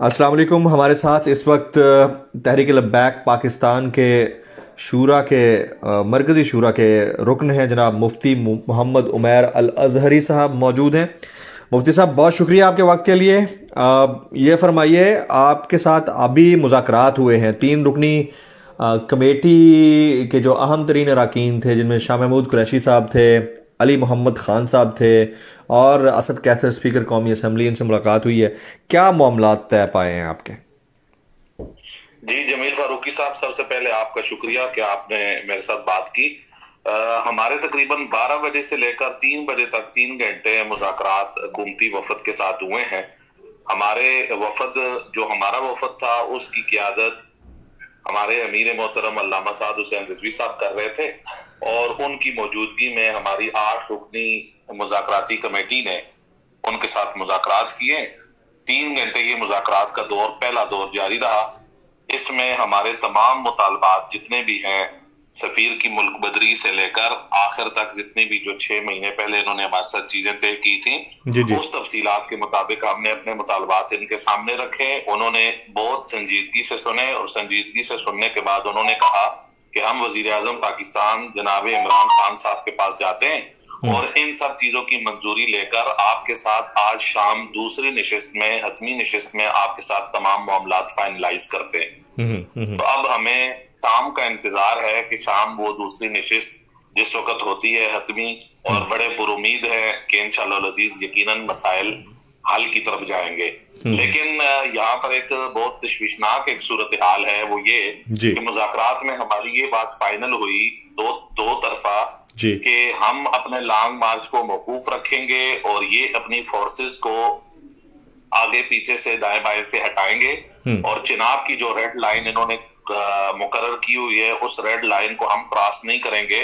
अस्सलाम वालेकुम। हमारे साथ इस वक्त तहरीक लब्बैक पाकिस्तान के शूरा के मरकज़ी शूरा के रुकन हैं जनाब मुफ्ती मोहम्मद उमैर अल अज़हरी साहब मौजूद हैं। मुफ्ती साहब, बहुत शुक्रिया आपके वक्त के लिए। ये फरमाइए, आपके साथ अभी मुज़ाकरात हुए हैं तीन रुकनी कमेटी के जो अहम तरीन अरकान थे, जिनमें शाह महमूद कुरैशी साहब थे, अली मोहम्मद ख़ान साहब थे और असद कैसर स्पीकर कौमी असम्बली, इनसे मुलाकात हुई है। क्या मामलात तय पाए हैं आपके? जी जमील फारूकी साहब, सबसे पहले आपका शुक्रिया कि आपने मेरे साथ बात की। हमारे तकरीबन 12 बजे से लेकर 3 बजे तक 3 घंटे मुज़ाकरात हुकूमती वफद के साथ हुए हैं। हमारे वफद जो हमारा वफद था उसकी क़ियादत हमारे अमीर मोहतरम अल्लामा साद हुसैन रिजवी साहब कर रहे थे और उनकी मौजूदगी में हमारी 8 रुकनी मुज़ाकराती कमेटी ने उनके साथ मुज़ाकरात किए। 3 घंटे ये मुज़ाकरात का पहला दौर जारी रहा। इसमें हमारे तमाम मुतालबात जितने भी हैं, सफीर की मुल्क बदरी से लेकर आखिर तक जितनी भी जो 6 महीने पहले इन्होंने हमारे साथ चीजें तय की थी, उस तफसीलात के मुताबिक हमने अपने मुतालबात इनके सामने रखे। उन्होंने बहुत संजीदगी से सुने और संजीदगी से सुनने के बाद उन्होंने कहा कि हम वजीर आजम पाकिस्तान जनाब इमरान खान साहब के पास जाते हैं और इन सब चीजों की मंजूरी लेकर आपके साथ आज शाम दूसरी निशिस्त में, हतमी निशिस्त में आपके साथ तमाम मामलात फाइनलाइज करते हैं। तो अब हमें शाम का इंतजार है कि शाम वो दूसरी निशिस्त जिस वक्त होती है हतमी, और बड़े पुरुमीद है कि इंशाअल्लाह अजीज यकीनन मसाइल हल की तरफा जाएंगे। लेकिन यहाँ पर एक बहुत तशवीशनाक एक सूरत हाल है, वो ये कि मुज़ाकरात में हमारी ये बात फाइनल हुई दो तरफा कि हम अपने लॉन्ग मार्च को मौकूफ रखेंगे और ये अपनी फोर्सेस को आगे पीछे से दाएं बाएं से हटाएंगे और चिनाब की जो रेड लाइन इन्होंने मुकर्रर की हुई है उस रेड लाइन को हम क्रॉस नहीं करेंगे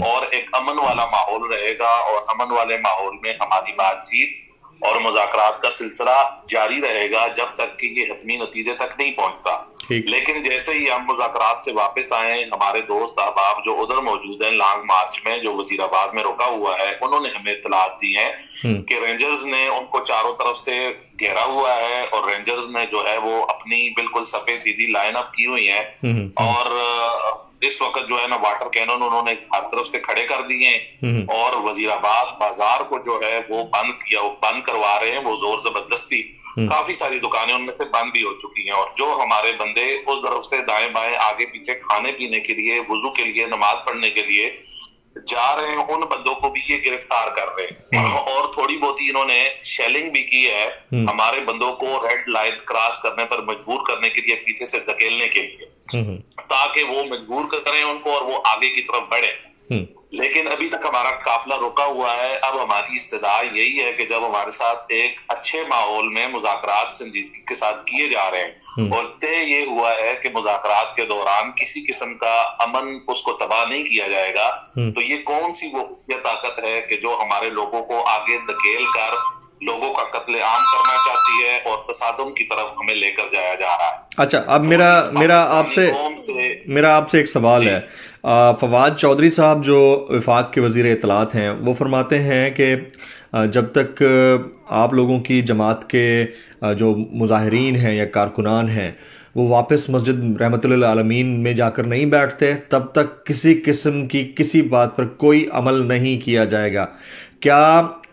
और एक अमन वाला माहौल रहेगा और अमन वाले माहौल में हमारी बातचीत और मुज़ाकरात का सिलसिला जारी रहेगा जब तक कि ये हतमी नतीजे तक नहीं पहुंचता। लेकिन जैसे ही हम मुज़ाकरात से वापस आए, हमारे दोस्त अहबाब जो उधर मौजूद हैं लॉन्ग मार्च में, जो वजीराबाद में रुका हुआ है, उन्होंने हमें इत्तलात दी है कि रेंजर्स ने उनको चारों तरफ से घेरा हुआ है और रेंजर्स ने जो है वो अपनी बिल्कुल सफेद सीधी लाइन अप की हुई है और इस वक्त जो है ना वाटर कैनन उन्होंने हर तरफ से खड़े कर दिए और वजीराबाद बाजार को जो है वो बंद करवा रहे हैं, वो जोर जबरदस्ती। काफी सारी दुकानें उनमें से बंद भी हो चुकी हैं और जो हमारे बंदे उस तरफ से दाएं बाएं आगे पीछे खाने पीने के लिए, वुजू के लिए, नमाज पढ़ने के लिए जा रहे हैं, उन बंदों को भी ये गिरफ्तार कर रहे हैं और थोड़ी बहुत ही इन्होंने शेलिंग भी की है हमारे बंदों को रेड लाइन क्रॉस करने पर मजबूर करने के लिए, पीछे से धकेलने के लिए, ताकि वो मजबूर करें उनको और वो आगे की तरफ बढ़े। लेकिन अभी तक हमारा काफिला रुका हुआ है। अब हमारी इस्तदा यही है कि जब हमारे साथ एक अच्छे माहौल में मुज़ाकरात संजीदगी के साथ किए जा रहे हैं और तय ये हुआ है कि मुज़ाकरात के दौरान किसी किस्म का अमन उसको तबाह नहीं किया जाएगा, तो ये कौन सी वो ताकत है कि जो हमारे लोगों को आगे धकेल कर लोगों का कत्ले आम करना चाहती है और तसादुम की तरफ हमें लेकर जाया जा रहा है। अच्छा, अब मेरा आपसे एक सवाल है। फवाद चौधरी साहब जो वफाक के वज़ीर इत्तलात हैं, वो फरमाते हैं कि जब तक आप लोगों की जमात के जो मुजाहिरीन हैं या कारकुनान हैं वो वापस मस्जिद रहमतुल्लिल आलमीन में जाकर नहीं बैठते, तब तक किसी किस्म की किसी बात पर कोई अमल नहीं किया जाएगा। क्या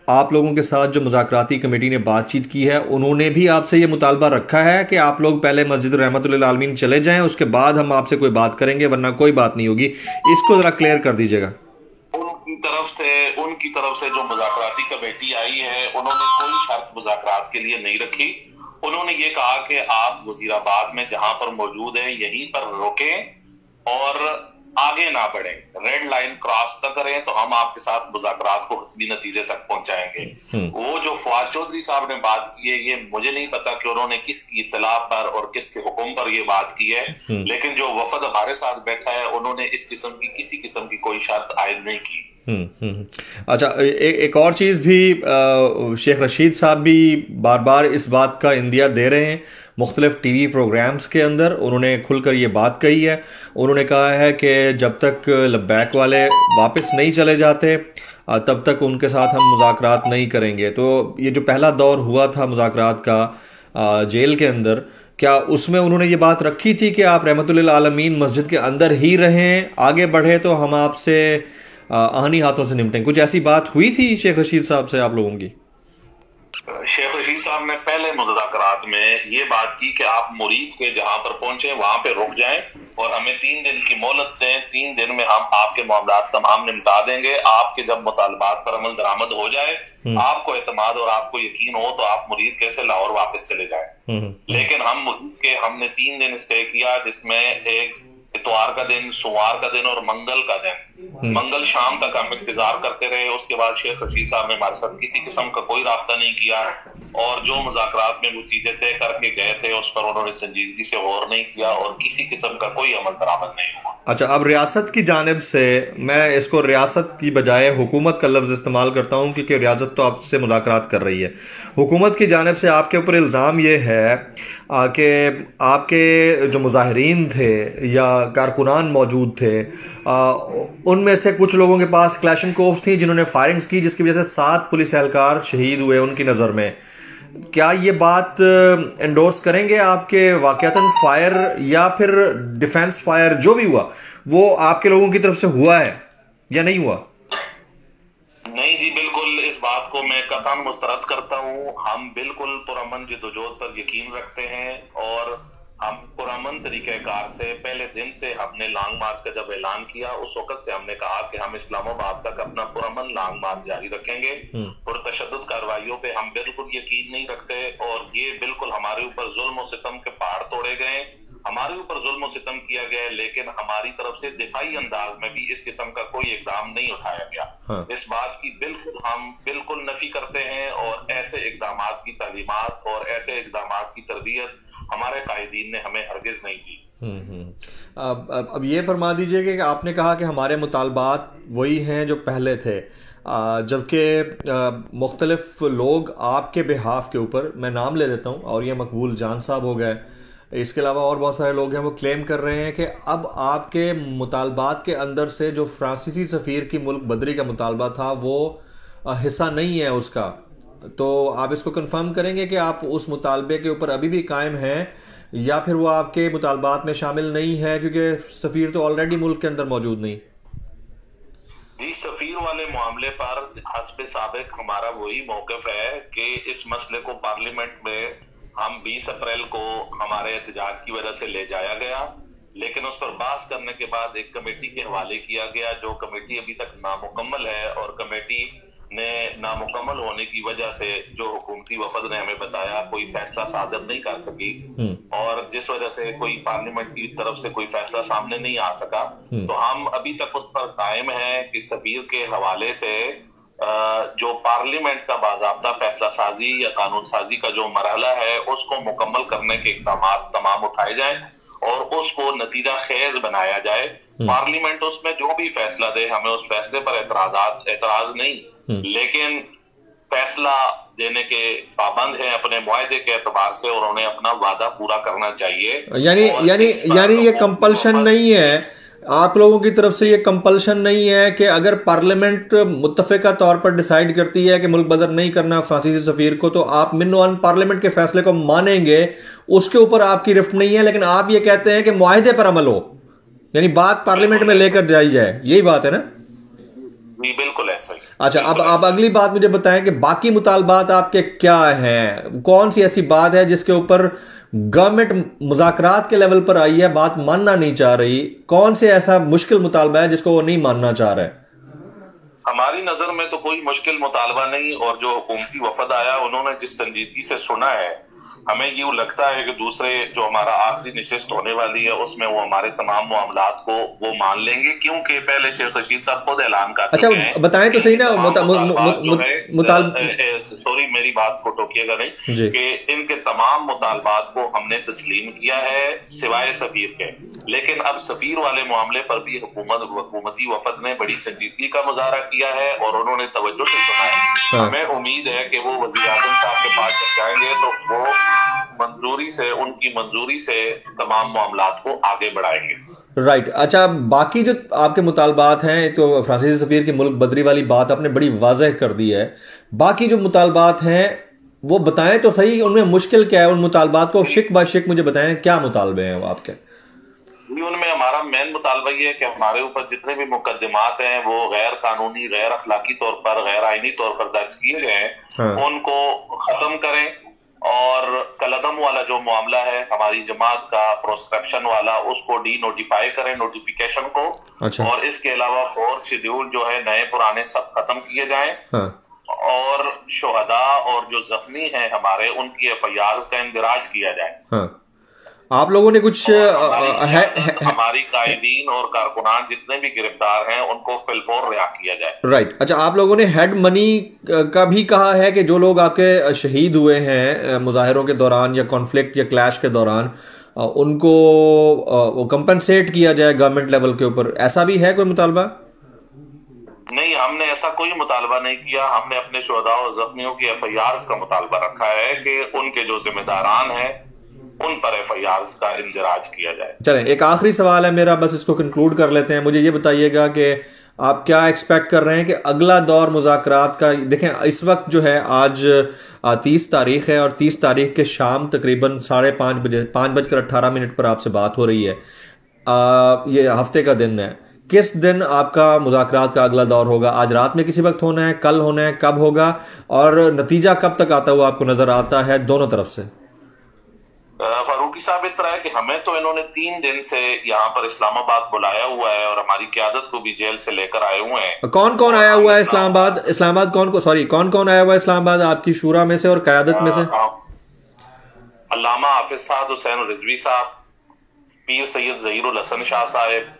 आप लोगों के साथ जो मुज़ाकराती कमेटी ने बातचीत की है, उन्होंने भी आपसे ये मुतालबा रखा है कि आप लोग पहले मस्जिद रहमतुल्लिल आलमीन चले जाएं, उसके बाद हम आपसे कोई बात करेंगे, वरना कोई बात नहीं होगी? इसको जरा क्लियर कर दीजिएगा। उनकी तरफ से जो मुज़ाकराती कमेटी आई है, उन्होंने कोई शर्त मुज़ाकरात के लिए नहीं रखी। उन्होंने ये कहा कि आप वजीराबाद में जहां पर मौजूद है यहीं पर रुकें और आगे ना बढ़े, रेड लाइन क्रॉस न करें, तो हम आपके साथ मुज़ाकरात को हतमी नतीजे तक पहुंचाएंगे। वो जो फवाद चौधरी साहब ने बात की है, ये मुझे नहीं पता कि उन्होंने किसकी इत्तला पर और किसके हुक्म पर ये बात की है, लेकिन जो वफद हमारे साथ बैठा है उन्होंने इस किस्म की किसी किस्म की कोई शर्त आयद नहीं की। अच्छा, एक और चीज़ भी, शेख रशीद साहब भी बार बार इस बात का इंदिया दे रहे हैं मुख्तलिफ टीवी प्रोग्राम्स के अंदर। उन्होंने खुलकर ये बात कही है। उन्होंने कहा है कि जब तक लब्बैक वाले वापस नहीं चले जाते तब तक उनके साथ हम मुज़ाकरात नहीं करेंगे। तो ये जो पहला दौर हुआ था मुज़ाकरात का, जेल के अंदर, क्या उसमें उन्होंने ये बात रखी थी कि आप रहमतुल्लिल आलमीन मस्जिद के अंदर ही रहें, आगे बढ़े तो हम आपसे आहनी हाथों से निपटें? कुछ ऐसी बात हुई थी शेख रशीद साहब से आप लोगों की? शेख रशीद साहब ने पहले मुज़ाकरात में ये बात की कि आप मुरीद के जहां पर पहुंचे वहां पे रुक जाएं और हमें 3 दिन की मोहलत दें, 3 दिन में हम आपके मामलात तमाम निपटा देंगे। आपके जब मुतालबात पर अमल दरामद हो जाए, आपको एतमाद और आपको यकीन हो तो आप मुरीद कैसे लाहौर वापस चले जाए। लेकिन हम मुरीद के हमने 3 दिन स्टे किया, जिसमें एक इतवार का दिन, सोमवार का दिन और मंगल का दिन। मंगल शाम तक हम इंतजार करते रहे। उसके बाद शेख रशीद साहब ने हमारे साथ किसी किस्म का कोई राब्ता नहीं किया और जो मुज़ाकरात में वो चीजें तय करके गए थे उस पर उन्होंने संजीदगी से गौर नहीं किया और किसी किस्म का कोई अमल दरामद नहीं हुआ। अच्छा, अब रियासत की जानिब से, मैं इसको रियासत की बजाय हुकूमत का लफ्ज़ इस्तेमाल करता हूँ क्योंकि रियासत तो आपसे मुज़ाकरात कर रही है। हुकूमत की जानिब से आपके ऊपर इल्ज़ाम ये है कि आपके जो मुज़ाहिरीन थे या कारकुनान मौजूद थे, उनमें से कुछ लोगों के पास क्लैशनकोव्स थी जिन्होंने फायरिंग्स की, जिसकी वजह से 7 पुलिस एहलकार शहीद हुए उनकी नज़र में। क्या ये बात एंडोर्स करेंगे आपके वाकयातन फायर या फिर डिफेंस फायर जो भी हुआ वो आपके लोगों की तरफ से हुआ है या नहीं हुआ? नहीं जी, बिल्कुल इस बात को मैं कतई मुस्तरद करता हूँ। हम बिल्कुल पुरअमन जिद्दोजहद पर यकीन रखते हैं और हम पुरअमन तरीक़ेकार से पहले दिन से हमने लॉन्ग मार्च का जब ऐलान किया उस वक्त से हमने कहा कि हम इस्लामाबाद तक अपना पुरअमन लॉन्ग मार्च जारी रखेंगे। पुरतशद्दुद कार्रवाइयों पे हम बिल्कुल यकीन नहीं रखते और ये बिल्कुल हमारे ऊपर जुल्म और सितम के पहाड़ तोड़े गए, हमारे ऊपर जुल्म और सितम किया गया, लेकिन हमारी तरफ से दिफाई अंदाज में भी इस किस्म का कोई इकदाम नहीं उठाया गया। इस बात की हम बिल्कुल नफी करते हैं और ऐसे इकदामात की तालीमात और ऐसे इकदामात की तरबियत हमारे कायदीन ने हमें हरगिज नहीं दी। अब ये फरमा दीजिए कि आपने कहा कि हमारे मुतालबात वही हैं जो पहले थे, जबकि मुख्तलिफ लोग आपके बिहाफ के ऊपर, मैं नाम ले देता हूँ, और ये मकबूल जान साहब हो गए, इसके अलावा और बहुत सारे लोग हैं, वो क्लेम कर रहे हैं कि अब आपके मुतालबात के अंदर से जो फ्रांसीसी सफ़ीर की मुल्क बदरी का मुतालबा था वो हिस्सा नहीं है उसका। तो आप इसको कंफर्म करेंगे कि आप उस मुतालबे के ऊपर अभी भी कायम हैं या फिर वो आपके मुतालबात में शामिल नहीं है क्योंकि सफ़ीर तो ऑलरेडी मुल्क के अंदर मौजूद नहीं? जी, सफ़ीर वाले मामले पर हस्ब साबिक हमारा वही मौक़िफ़ है कि इस मसले को पार्लियामेंट में हम 20 अप्रैल को हमारे एहतजाज की वजह से ले जाया गया, लेकिन उस पर बात करने के बाद एक कमेटी के हवाले किया गया, जो कमेटी अभी तक नामुकम्मल है और कमेटी ने नामुकम्मल होने की वजह से जो हुकूमती वफद ने हमें बताया कोई फैसला सादर नहीं कर सकी और जिस वजह से कोई पार्लियामेंट की तरफ से कोई फैसला सामने नहीं आ सका। तो हम अभी तक उस पर कायम है कि सफ़ीर के हवाले से जो पार्लियामेंट का बाज़ाब्ता फैसला साजी या कानून साजी का जो मरहला है उसको मुकम्मल करने के इक़दाम तमाम उठाए जाएं और उसको नतीजा खेज बनाया जाए। पार्लियामेंट उसमें जो भी फैसला दे, हमें उस फैसले पर एतराज नहीं, लेकिन फैसला देने के पाबंद हैं अपने मुआहदे के एतबार से और उन्हें अपना वादा पूरा करना चाहिए। यानी ये कंपल्शन नहीं है आप लोगों की तरफ से, ये कंपल्शन नहीं है कि अगर पार्लियामेंट मुत्तफ़िका तौर पर डिसाइड करती है कि मुल्क बदर नहीं करना फ्रांसीसी सफ़ीर को, तो आप मिन पार्लियामेंट के फैसले को मानेंगे, उसके ऊपर आपकी रिफ्ट नहीं है, लेकिन आप ये कहते हैं कि मुआहदे पर अमल हो, यानी बात पार्लियामेंट में लेकर जाई जाए, यही बात है ना? बिल्कुल ऐसा ही। अच्छा, अब अगली बात मुझे बताएं कि बाकी मुतालबात आपके क्या हैं? कौन सी ऐसी बात है जिसके ऊपर गवर्नमेंट मुज़ाकरात के लेवल पर आई है, बात मानना नहीं चाह रही? कौन से ऐसा मुश्किल मुतालबा है जिसको वो नहीं मानना चाह रहे? हमारी नजर में तो कोई मुश्किल मुतालबा नहीं और जो हुकूमती वफद आया उन्होंने जिस संजीदगी से सुना है, हमें यूं लगता है कि दूसरे जो हमारा आखिरी नशिस्त होने वाली है उसमें वो हमारे तमाम मामलात को वो मान लेंगे, क्योंकि पहले शेख रशीद साहब खुद ऐलान कर चुके हैं। अच्छा, बताएं तो सही ना, सॉरी मेरी बात को टोकिएगा नहीं, कि इनके तमाम मुतालबात को हमने तस्लीम किया है सिवाय सफ़ीर के, लेकिन अब सफ़ीर वाले मामले पर भी हुकूमती वफद ने बड़ी संजीदगी का मुजाहरा किया है और उन्होंने तवज्जो से सुना है। हमें उम्मीद है कि वो वज़ीर आज़म साहब के पास जब जाएंगे तो वो उनकी मंजूरी से तमाम मामलात को आगे बढ़ाएंगे। राइट। अच्छा, बाकी जो आपके मुतालबात हैं, तो फ्रांसीसी सफ़ीर की मुल्क बदरी वाली बात आपने बड़ी वाज़ेह कर दी है, बाकी जो मुतालबात हैं वो बताएं तो सही, उनमें मुश्किल क्या है, उन मुतालबात को शिक बाय शिक मुझे बताएं, क्या मुतालबे हैं वो आपके? उनमें हमारा मेन मुतालबा ये है कि हमारे ऊपर जितने भी मुकदमात हैं वो गैर कानूनी, गैर अखलाकी तौर पर, गैर आईनी तौर पर दर्ज किए गए हैं, हाँ। उनको खत्म करें। और कलदम वाला जो मामला है हमारी जमात का, प्रोस्क्रिप्शन वाला, उसको डी नोटिफाई करें, नोटिफिकेशन को। अच्छा। और इसके अलावा फोर्थ शेड्यूल जो है नए पुराने सब खत्म किए जाएं। हाँ। और शुहदा और जो जख्मी हैं हमारे, उनकी एफआईआर का इंदराज किया जाए। हाँ। आप लोगों ने कुछ हमारी कायदीन और कारकुनान जितने भी गिरफ्तार हैं उनको फिलफोर रिहा किया जाए। राइट। अच्छा, आप लोगों ने हेड मनी का भी कहा है कि जो लोग आपके शहीद हुए हैं मुजाहिरों के दौरान या कॉन्फ्लिक्ट या क्लैश के दौरान, उनको वो कंपनसेट किया जाए गवर्नमेंट लेवल के ऊपर, ऐसा भी है कोई मुतालबा? नहीं, हमने ऐसा कोई मुतालबा नहीं किया। हमने अपने शुहदा और जख्मियों की एफआईआर का मुतालबा रखा है कि उनके जो जिम्मेदारान हैं उन पर एफआईआर का इंदराज किया जाए। चलें, एक आखिरी सवाल है मेरा, बस इसको कंक्लूड कर लेते हैं। मुझे ये बताइएगा कि आप क्या एक्सपेक्ट कर रहे हैं कि अगला दौर मुज़ाकरात का? देखें, इस वक्त जो है आज 30 तारीख है और 30 तारीख के शाम तकरीबन 5:30 बजे, 5:18 पर आपसे बात हो रही है। ये हफ्ते का दिन है। किस दिन आपका मुज़ाकरात का अगला दौर होगा? आज रात में किसी वक्त होना है, कल होना है, कब होगा, और नतीजा कब तक आता हुआ आपको नजर आता है दोनों तरफ से? फारूकी साहब, इस तरह है कि हमें तो इन्होंने 3 दिन से यहाँ पर इस्लामाबाद बुलाया हुआ है और हमारी क्यादत को भी जेल से लेकर आए हुए हैं। कौन कौन आया हुआ है इस्लामाबाद? इस्लामाबाद कौन कौन आया हुआ है इस्लामाबाद आपकी शूरा में से और क्यादत में से? अल्लामा हाफिज साहब, हुसैन रिजवी साहब, पीर सैयद जहीरुल हसन शाह साहब,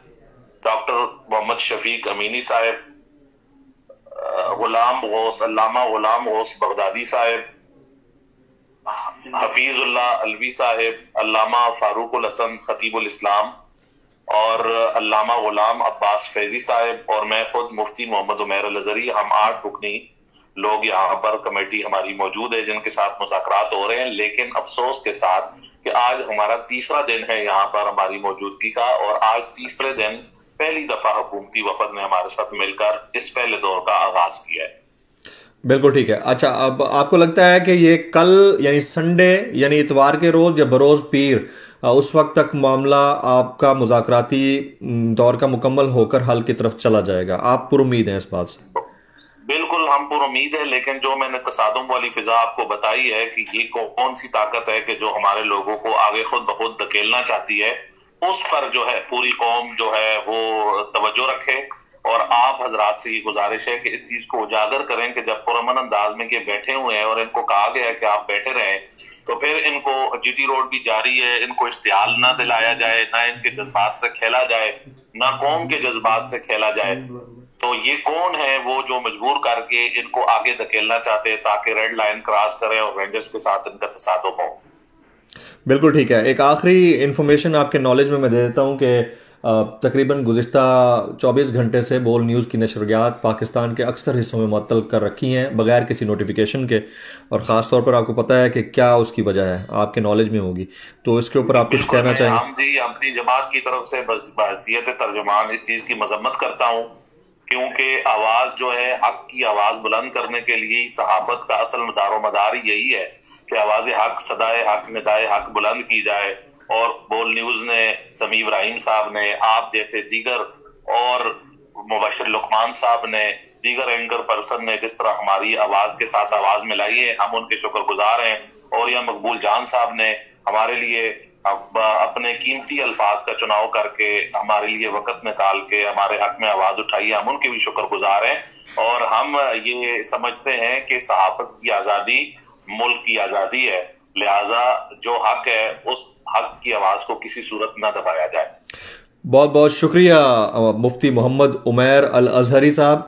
डॉक्टर मोहम्मद शफीक अमीनी साहब, अल्लामा गुलाम गौस बगदादी साहब, हफीजुल्लाह अलवी साहिब, अल्लामा फारूकुल हसन खतीबुल इस्लाम और अल्लामा गुलाम अब्बास फैजी साहब और मैं खुद मुफ्ती मोहम्मद उमैर अल-अज़हरी। हम 8 रुकनी लोग यहाँ पर कमेटी हमारी मौजूद है जिनके साथ मुज़ाकरात हो रहे हैं। लेकिन अफसोस के साथ कि आज हमारा तीसरा दिन है यहाँ पर हमारी मौजूदगी का, और आज तीसरे दिन पहली दफा हुकूमती वफद ने हमारे साथ मिलकर इस पहले दौर का आगाज किया है। बिल्कुल ठीक है। अच्छा, अब आपको लगता है कि ये कल यानी संडे यानी इतवार के रोज या बरोज पीर उस वक्त तक मामला आपका मुज़ाकराती दौर का मुकम्मल होकर हल की तरफ चला जाएगा? आप पुरुमीद हैं इस बात से? बिल्कुल, हम पुरुमीद है। लेकिन जो मैंने तसादुम वाली फिजा आपको बताई है कि ये कौन सी ताकत है कि जो हमारे लोगों को आगे खुद ब खुद धकेलना चाहती है, उस पर जो है पूरी कौम जो है वो तवज्जो रखे। और आप हजरात से ये गुजारिश है कि इस चीज को उजागर करें कि जब पुरअमन अंदाज में ये बैठे हुए हैं और इनको कहा गया है कि आप बैठे रहें, तो फिर इनको जीटी रोड भी जारी है, इनको इश्तियाल ना दिलाया जाए, ना इनके जज्बात से खेला जाए, ना कौम के जज्बात से खेला जाए। तो ये कौन है वो जो मजबूर करके इनको आगे धकेलना चाहते हैं ताकि रेड लाइन क्रॉस करें और रेंजर्स के साथ इनका तसादुम हो। बिल्कुल ठीक है। एक आखिरी इंफॉर्मेशन आपके नॉलेज में मैं दे देता हूँ कि तकरीबन गुज़िश्ता 24 घंटे से बोल न्यूज़ की नशरियात पाकिस्तान के अक्सर हिस्सों में मुअत्तल कर रखी हैं बगैर किसी नोटिफिकेशन के, और ख़ास तौर पर आपको पता है कि क्या उसकी वजह है, आपके नॉलेज में होगी, तो इसके ऊपर आप कुछ कहना चाहेंगे? हम जी अपनी जमात की तरफ से बस बहसियत तर्जुमान इस चीज़ की मजम्मत करता हूँ, क्योंकि आवाज़ जो है हक की आवाज़ बुलंद करने के लिए सहाफ़त का असल दारोमदार यही है कि आवाज़ हक, सदाए हक, निदाए हक बुलंद की जाए। और बोल न्यूज़ ने, समी इब्राहिम साहब ने, आप जैसे दीगर, और मुबशिर लुकमान साहब ने, दीगर एंकर पर्सन ने जिस तरह हमारी आवाज़ के साथ आवाज़ मिलाई है, हम उनके शुक्रगुजार हैं। और या मकबूल जान साहब ने हमारे लिए अपने कीमती अल्फाज का चुनाव करके हमारे लिए वक्त निकाल के हमारे हक में आवाज उठाई है, हम उनके भी शुक्रगुजार हैं। और हम ये समझते हैं कि सहाफत की आज़ादी मुल्क की आज़ादी है, लिहाजा जो हक है उस हक की आवाज को किसी सूरत न दबाया जाए। बहुत बहुत शुक्रिया मुफ्ती मोहम्मद उमैर अल-अज़हरी साहब।